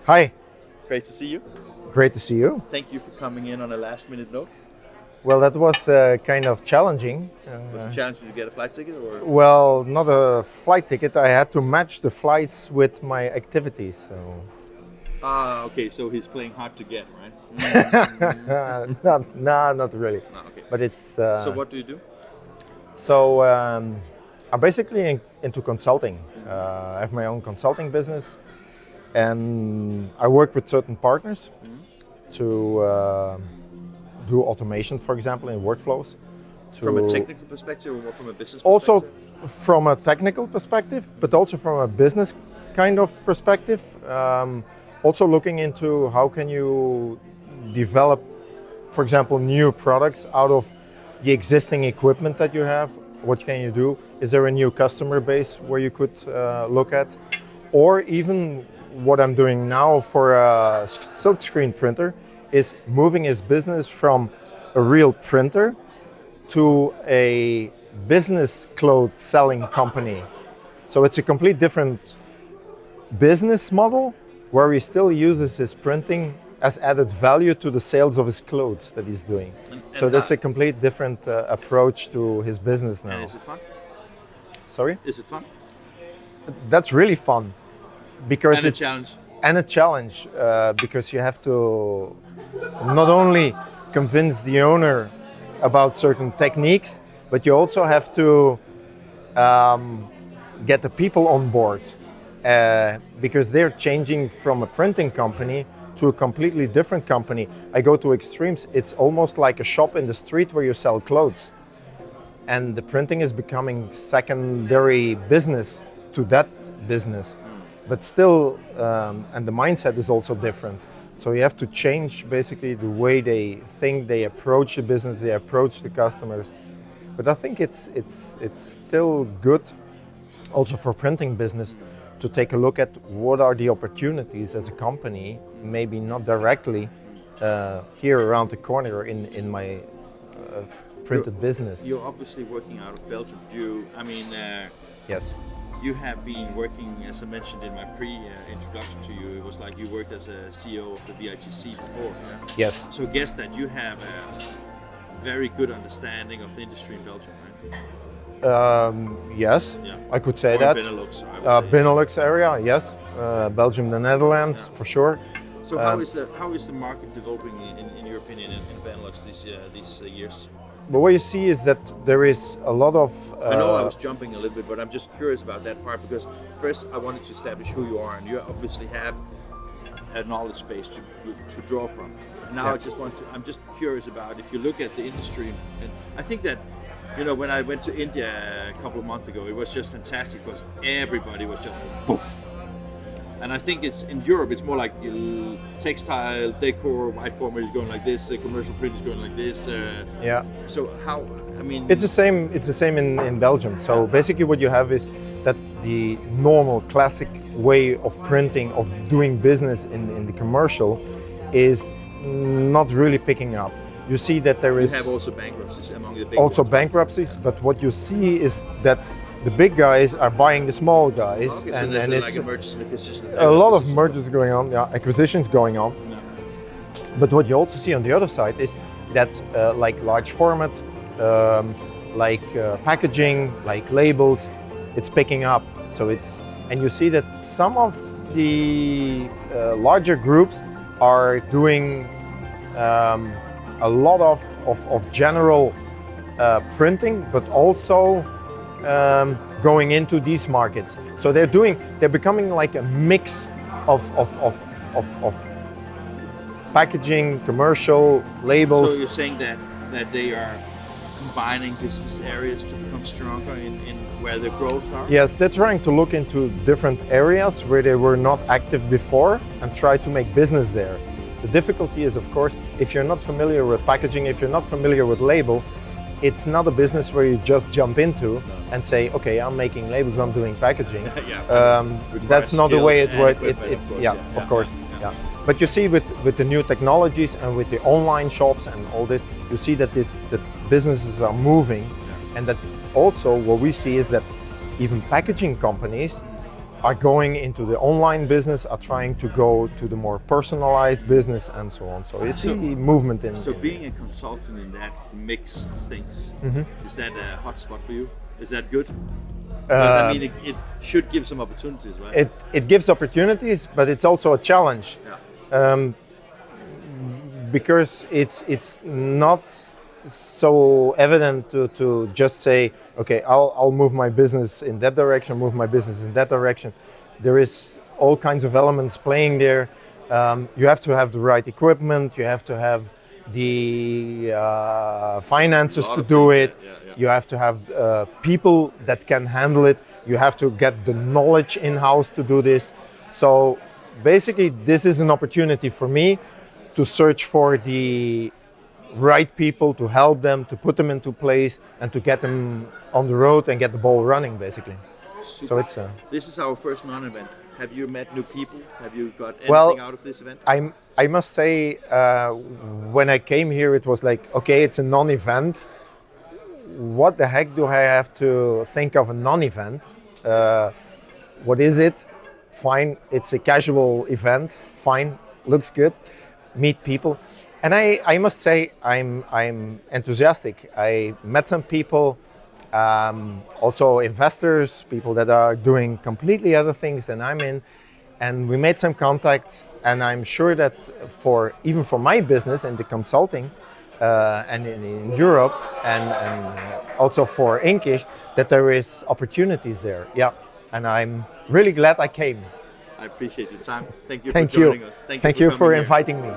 Hi, Great to see you. great to see you. Thank you for coming in on a last-minute note. Well, that was kind of challenging. Was it challenging to get a flight ticket, or Well, not a flight ticket. I had to match the flights with my activities. So, okay, so he's playing hard to get, right? not really. Okay. But it's So what do you do? so I'm basically into consulting. I have my own consulting business, and I work with certain partners to do automation, for example, in workflows. From a technical perspective, or more from a business Also perspective? from a technical perspective, but also from a business kind of perspective. Also looking into how can you develop, for example, new products out of the existing equipment that you have. What can you do? Is there a new customer base where you could look at? Or even what I'm doing now for a silkscreen printer is moving his business from a real printer to a business clothes selling company. So it's a complete different business model where he still uses his printing as added value to the sales of his clothes that he's doing. And So that's a complete different approach to his business now. And is it fun? Sorry? Is it fun? That's really fun because And a it's challenge. and a challenge because you have to not only convince the owner about certain techniques, but you also have to get the people on board because they're changing from a printing company to a completely different company. I go to extremes. It's almost like a shop in the street where you sell clothes, and the printing is becoming secondary business to that business. But still, and the mindset is also different. So you have to change basically the way they think, they approach the business, they approach the customers. But I think it's still good, also for printing business, to take a look at what are the opportunities as a company, maybe not directly here around the corner in my printed business. You're obviously working out of Belgium. Yes. You have been working, as I mentioned in my pre-introduction to you, it was like you worked as a CEO of the VIGC before. Yeah? Yes. So I guess that you have a very good understanding of the industry in Belgium, right? Yes, Yeah. I could say Or that. Benelux, I would say. Benelux area, yes. Belgium, the Netherlands, Yeah. for sure. So how is the market developing in your opinion in Benelux these years? But what you see is that there is a lot of. I know I was jumping a little bit, but I'm just curious about that part because first I wanted to establish who you are, and you obviously have a knowledge base to draw from. And now Yeah. I'm just curious about if you look at the industry, and I think that, you know, when I went to India a couple of months ago, it was just fantastic because everybody was just poof. And I think it's in Europe, it's more like textile, decor, white format is going like this, commercial print is going like this. Yeah. So how? I mean, It's the same. It's the same in Belgium. So basically, what you have is that the normal classic way of printing, of doing business in the commercial, is not really picking up. You see that there is you have also bankruptcies among the big also ones. bankruptcies, but what you see is that the big guys are buying the small guys, Okay, so and there's it's like a mergers and acquisitions. a lot of mergers going on, acquisitions going on. No. But what you also see on the other side is that like large format, packaging, like labels, it's picking up. So and you see that some of the larger groups are doing a lot of general printing, but also going into these markets. So they're becoming like a mix of packaging, commercial, labels. So you're saying that they are combining business areas to become stronger in where the growths are? Yes, they're trying to look into different areas where they were not active before and try to make business there. The difficulty is, of course, if you're not familiar with packaging, if you're not familiar with label, it's not a business where you just jump into and say, okay, I'm making labels, I'm doing packaging. That's not the way it works. Of course. But you see with the new technologies and with the online shops and all this, you see that that businesses are moving, and that also what we see is that even packaging companies are going into the online business, are trying to go to the more personalized business and so on. So you see movement in. So being a consultant in that mix of things, is that a hotspot for you? Is that good? Because I mean, it should give some opportunities, right? It gives opportunities, but it's also a challenge. Yeah. Because it's not so evident to just say, okay, I'll move my business in that direction, move my business in that direction. There is all kinds of elements playing there. You have to have the right equipment, you have to have the finances to do it, you have to have people that can handle it, you have to get the knowledge in-house to do this. So basically this is an opportunity for me to search for the right people, to help them, to put them into place, and to get them on the road and get the ball running, basically. Super. So it's This is our first non-event. Have you met new people? Have you got anything out of this event? I must say, when I came here, it was like, okay, it's a non-event. What the heck do I have to think of a non-event? What is it? Fine, it's a casual event. Fine, looks good. Meet people. And I must say I'm enthusiastic. I met some people, also investors, people that are doing completely other things than I'm in, and we made some contacts. And I'm sure that even for my business in the consulting and in Europe and also for INKISH, that there is opportunities there. Yeah, and I'm really glad I came. I appreciate your time. Thank you Thank for joining us. Thank you for coming here. inviting me.